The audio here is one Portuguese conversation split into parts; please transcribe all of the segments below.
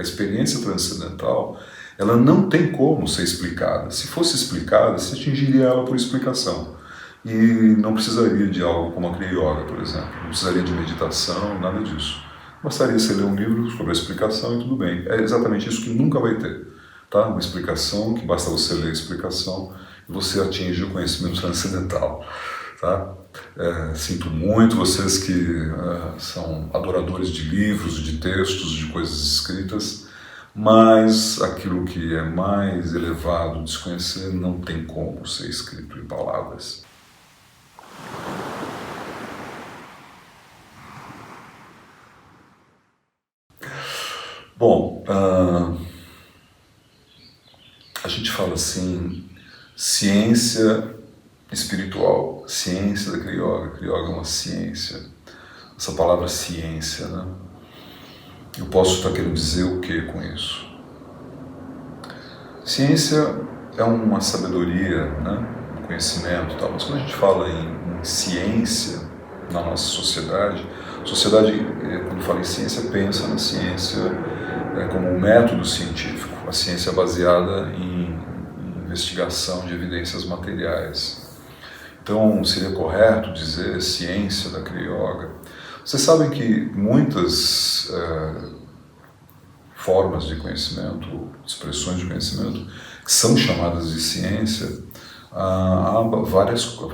experiência transcendental, ela não tem como ser explicada. Se fosse explicada, você atingiria ela por explicação. E não precisaria de algo como a Kriya Yoga, por exemplo. Não precisaria de meditação, nada disso. Bastaria você ler um livro sobre a explicação e tudo bem. É exatamente isso que nunca vai ter. Tá? Uma explicação, que basta você ler a explicação e você atinge o conhecimento transcendental. Tá? Sinto muito vocês que são adoradores de livros, de textos, de coisas escritas, mas aquilo que é mais elevado, desconhecer, não tem como ser escrito em palavras. Bom, a gente fala assim, ciência espiritual, ciência da Kriya Yoga. Kriya Yoga é uma ciência. Essa palavra ciência, né? Eu posso estar querendo dizer o que com isso? Ciência é uma sabedoria, né? Um conhecimento e tal, mas quando a gente fala em ciência na nossa sociedade, quando fala em ciência, pensa na ciência como um método científico, a ciência baseada em investigação de evidências materiais. Então, seria correto dizer ciência da Kriya Yoga. Vocês sabem que muitas formas de conhecimento, expressões de conhecimento, que são chamadas de ciência, há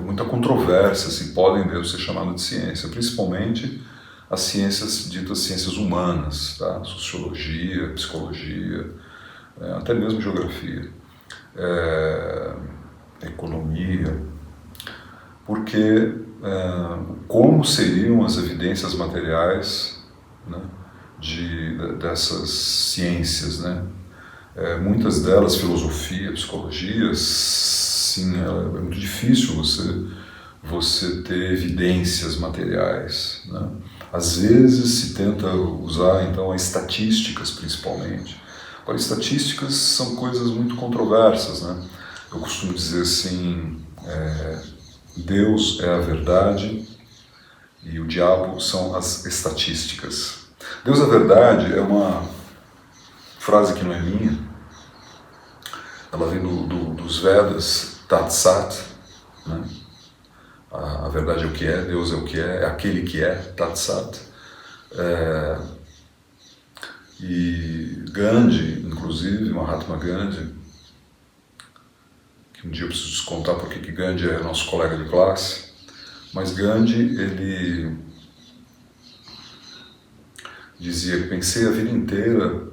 muita controvérsia se podem mesmo ser chamadas de ciência, principalmente as ciências ditas ciências humanas, tá? Sociologia, psicologia, até mesmo geografia, economia, porque como seriam as evidências materiais, né, dessas ciências, né? Muitas delas, filosofia, psicologia, sim, é muito difícil você ter evidências materiais, né? Às vezes se tenta usar então as estatísticas principalmente. Agora, estatísticas são coisas muito controversas, né? Eu costumo dizer assim, Deus é a verdade e o diabo são as estatísticas. Deus é a verdade é uma frase que não é minha, ela vem dos Vedas, Tat Sat, né? A verdade é o que é, Deus é o que é aquele que é, Tat Sat. E Gandhi, inclusive, Mahatma Gandhi, que um dia eu preciso te contar porque que Gandhi é nosso colega de classe, mas Gandhi, ele dizia que pensei a vida inteira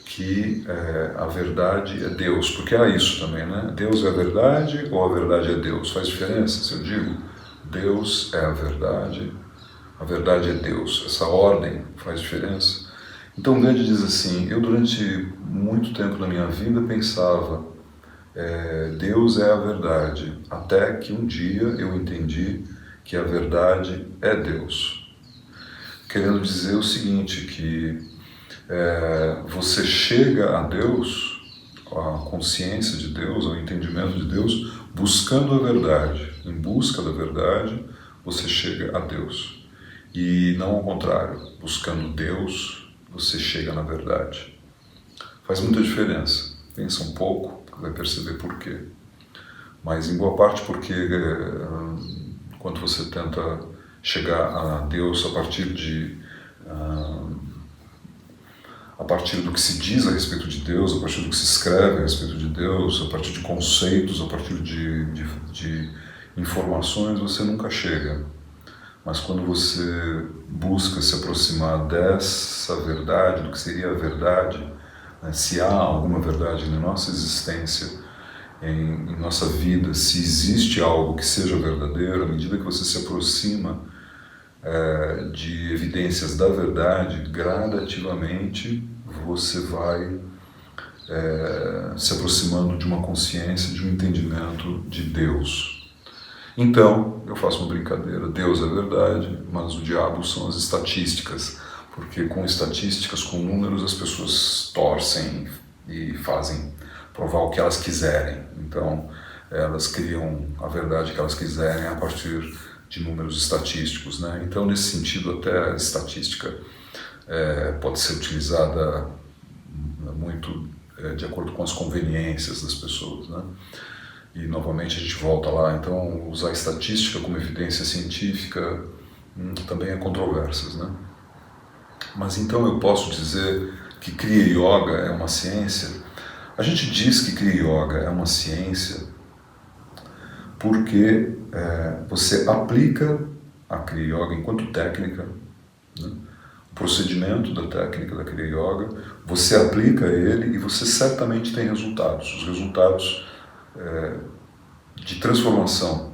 que a verdade é Deus, porque há isso também, né? Deus é a verdade ou a verdade é Deus? Faz diferença se eu digo Deus é a verdade é Deus. Essa ordem faz diferença. Então Gandhi diz assim, eu durante muito tempo na minha vida pensava Deus é a verdade, até que um dia eu entendi que a verdade é Deus. Querendo dizer o seguinte, que você chega a Deus, à consciência de Deus, ao entendimento de Deus, buscando a verdade. Em busca da verdade, você chega a Deus. E não ao contrário, buscando Deus, você chega na verdade. Faz muita diferença. Pensa um pouco, vai perceber por quê. Mas em boa parte porque quando você tenta chegar a Deus a partir do que se diz a respeito de Deus, a partir do que se escreve a respeito de Deus, a partir de conceitos, a partir de informações, você nunca chega. Mas quando você busca se aproximar dessa verdade, do que seria a verdade, né, se há alguma verdade na nossa existência, em nossa vida, se existe algo que seja verdadeiro, à medida que você se aproxima de evidências da verdade, gradativamente você vai se aproximando de uma consciência, de um entendimento de Deus. Então, eu faço uma brincadeira, Deus é verdade, mas o diabo são as estatísticas, porque com estatísticas, com números, as pessoas torcem e fazem provar o que elas quiserem. Então, elas criam a verdade que elas quiserem a partir de números estatísticos, né? Então, nesse sentido, até a estatística pode ser utilizada muito de acordo com as conveniências das pessoas, né? E novamente a gente volta lá, então usar a estatística como evidência científica também é controvérsias, né? Mas então eu posso dizer que Kriya Yoga é uma ciência. A gente diz que Kriya Yoga é uma ciência porque você aplica a Kriya Yoga enquanto técnica, né? O procedimento da técnica da Kriya Yoga, você aplica ele e você certamente tem resultados. Os resultados de transformação,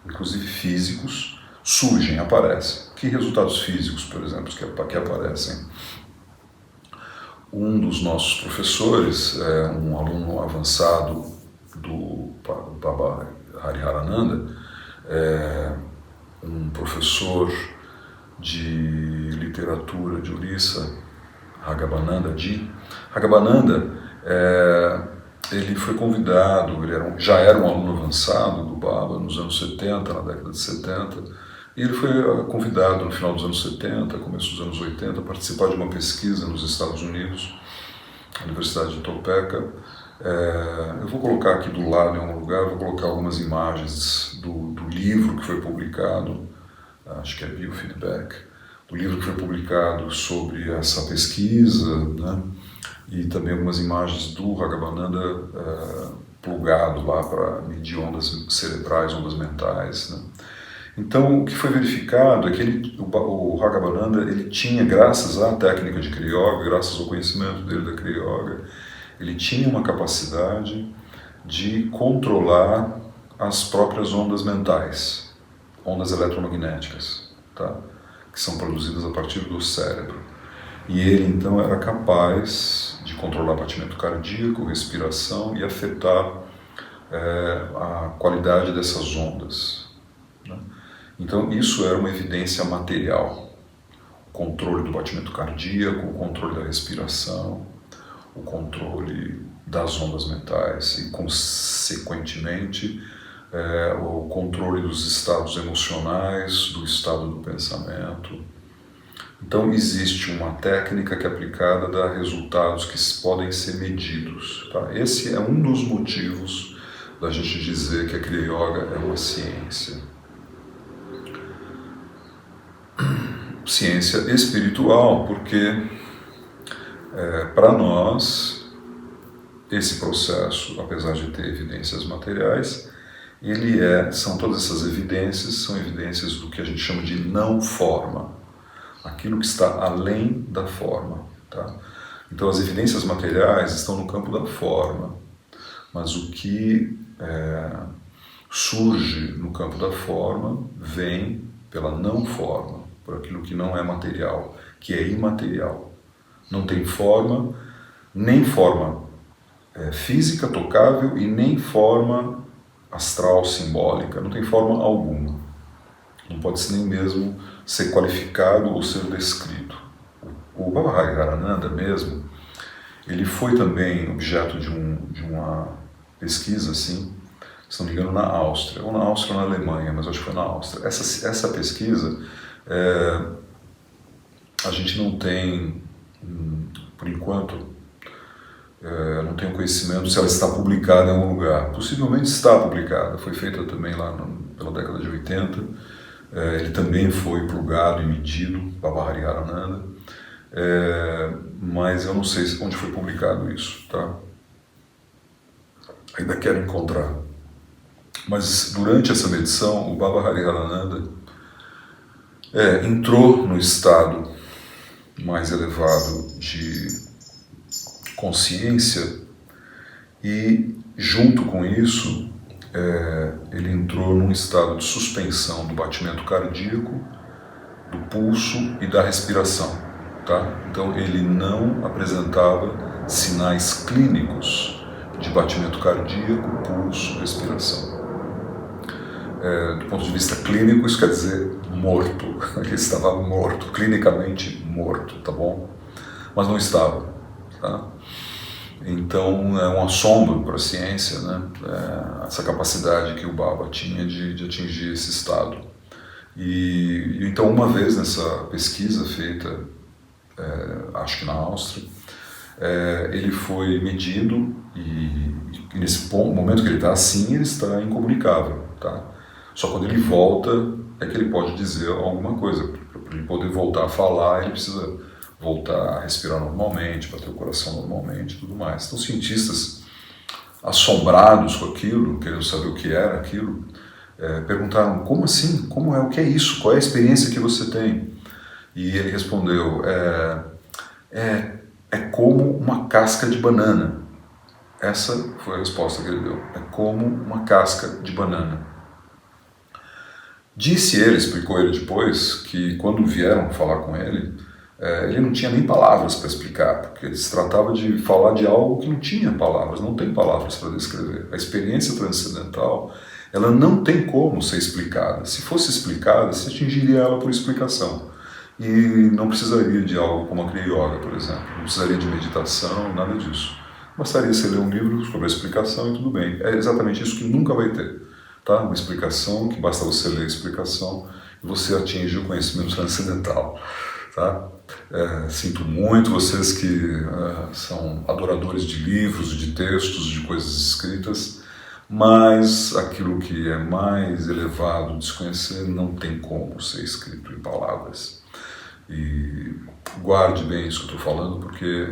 inclusive físicos, surgem, aparecem. Que resultados físicos, por exemplo, que aparecem? Um dos nossos professores, um aluno avançado do Baba Hariharananda, um professor de literatura de Orissa, Raghavananda Ji. Raghavananda, ele foi convidado, já era um aluno avançado do Baba nos anos 70, na década de 70, e ele foi convidado no final dos anos 70, começo dos anos 80, a participar de uma pesquisa nos Estados Unidos, na Universidade de Topeka. Eu vou colocar aqui do lado em algum lugar, vou colocar algumas imagens do livro que foi publicado, acho que é Biofeedback, do livro que foi publicado sobre essa pesquisa, né? E também algumas imagens do Raghavananda plugado lá para medir ondas cerebrais, ondas mentais, né? Então, o que foi verificado é que o Raghavananda, ele tinha, graças à técnica de Kriya Yoga, graças ao conhecimento dele da Kriya Yoga, ele tinha uma capacidade de controlar as próprias ondas mentais, ondas eletromagnéticas, tá? Que são produzidas a partir do cérebro. E ele, então, era capaz de controlar batimento cardíaco, respiração e afetar a qualidade dessas ondas, né? Então, isso era uma evidência material. O controle do batimento cardíaco, o controle da respiração, o controle das ondas mentais e, consequentemente, o controle dos estados emocionais, do estado do pensamento. Então, existe uma técnica que, aplicada, dá resultados que podem ser medidos, tá? Esse é um dos motivos da gente dizer que a Kriya Yoga é uma ciência. Ciência espiritual, porque para nós esse processo, apesar de ter evidências materiais, são todas essas evidências, são evidências do que a gente chama de não forma, aquilo que está além da forma, tá? Então as evidências materiais estão no campo da forma, mas o que surge no campo da forma vem pela não forma, por aquilo que não é material, que é imaterial. Não tem forma, nem forma física, tocável, e nem forma astral, simbólica, não tem forma alguma. Não pode nem mesmo ser qualificado ou ser descrito. O Baba Hariharananda mesmo, ele foi também objeto de uma pesquisa, assim, se não me engano, na Áustria, ou na Áustria ou na Alemanha, mas acho que foi na Áustria. Essa pesquisa, a gente não tem, por enquanto, não tenho conhecimento se ela está publicada em algum lugar. Possivelmente está publicada, foi feita também lá pela década de 80. Ele também foi plugado e medido, Baba Hariharananda, mas eu não sei onde foi publicado isso, tá? Ainda quero encontrar. Mas durante essa medição, o Baba Hariharananda entrou no estado mais elevado de consciência e, junto com isso, ele entrou num estado de suspensão do batimento cardíaco, do pulso e da respiração, tá? Então ele não apresentava sinais clínicos de batimento cardíaco, pulso, respiração. Do ponto de vista clínico, isso quer dizer morto. Ele estava morto, clinicamente morto, tá bom? Mas não estava, tá? Então é um assombro para a ciência, né? Essa capacidade que o Baba tinha de atingir esse estado. E então, uma vez nessa pesquisa feita, acho que na Áustria, ele foi medido e nesse momento que ele está assim, ele está incomunicável, tá? Só quando ele volta é que ele pode dizer alguma coisa. Para ele poder voltar a falar, ele precisa voltar a respirar normalmente, bater o coração normalmente e tudo mais. Então, cientistas assombrados com aquilo, querendo saber o que era aquilo, perguntaram: como assim? Como é? O que é isso? Qual é a experiência que você tem? E ele respondeu: é como uma casca de banana. Essa foi a resposta que ele deu. É como uma casca de banana. Disse ele, explicou ele depois, que quando vieram falar com ele, ele não tinha nem palavras para explicar, porque se tratava de falar de algo que não tinha palavras, não tem palavras para descrever. A experiência transcendental, ela não tem como ser explicada. Se fosse explicada, se atingiria ela por explicação. E não precisaria de algo como a Kriya Yoga, por exemplo. Não precisaria de meditação, nada disso. Bastaria você ler um livro sobre a explicação e tudo bem. É exatamente isso que nunca vai ter. Tá? Uma explicação, que basta você ler a explicação e você atinge o conhecimento transcendental. Tá? Sinto muito vocês que são adoradores de livros, de textos, de coisas escritas, mas aquilo que é mais elevado, desconhecer, não tem como ser escrito em palavras. E guarde bem isso que eu estou falando, porque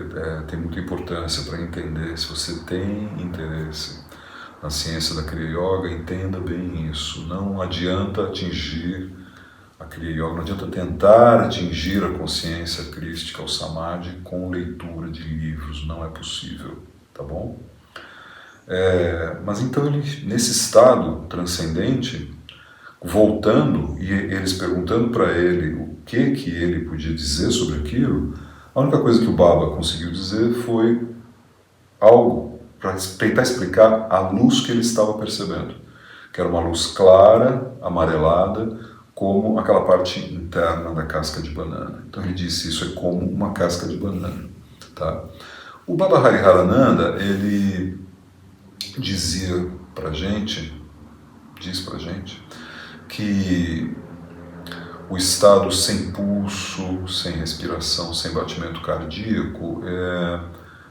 tem muita importância para entender. Se você tem interesse na ciência da Kriya Yoga, entenda bem isso. Não adianta atingir a Kriya Yoga, não adianta tentar atingir a consciência crística, o Samadhi, com leitura de livros. Não é possível, tá bom? Mas então ele, nesse estado transcendente, voltando e eles perguntando para ele o que ele podia dizer sobre aquilo, a única coisa que o Baba conseguiu dizer foi algo para tentar explicar a luz que ele estava percebendo, que era uma luz clara, amarelada, como aquela parte interna da casca de banana. Então ele disse: isso é como uma casca de banana. Tá? O Baba Hariharananda, ele dizia pra gente, diz pra gente, que o estado sem pulso, sem respiração, sem batimento cardíaco,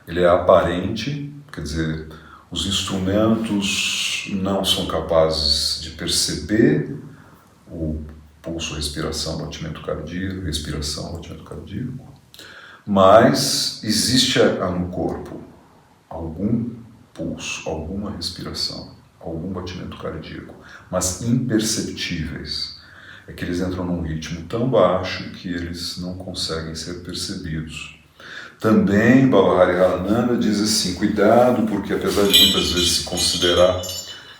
ele é aparente, quer dizer, os instrumentos não são capazes de perceber o pulso, respiração, batimento cardíaco, mas existe no corpo algum pulso, alguma respiração, algum batimento cardíaco, mas imperceptíveis. É que eles entram num ritmo tão baixo que eles não conseguem ser percebidos. Também Baba Hariharananda diz assim: cuidado, porque apesar de muitas vezes se considerar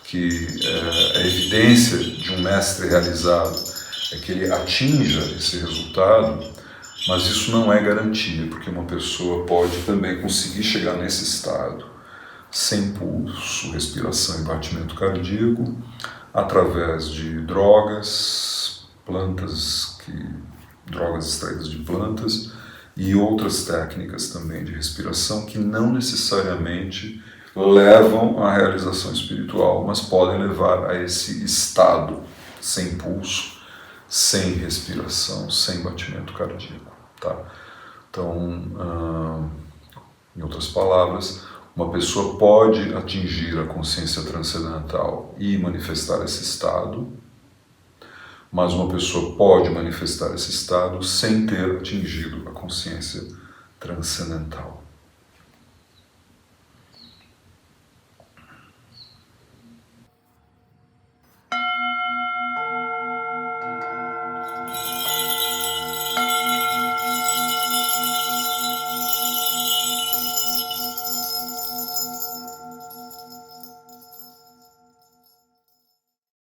que a evidência de um mestre realizado é que ele atinja esse resultado, mas isso não é garantia, porque uma pessoa pode também conseguir chegar nesse estado sem pulso, respiração e batimento cardíaco, através de drogas extraídas de plantas e outras técnicas também de respiração que não necessariamente levam à realização espiritual, mas podem levar a esse estado sem pulso, sem respiração, sem batimento cardíaco. Tá? Então, em outras palavras, uma pessoa pode atingir a consciência transcendental e manifestar esse estado, mas uma pessoa pode manifestar esse estado sem ter atingido a consciência transcendental.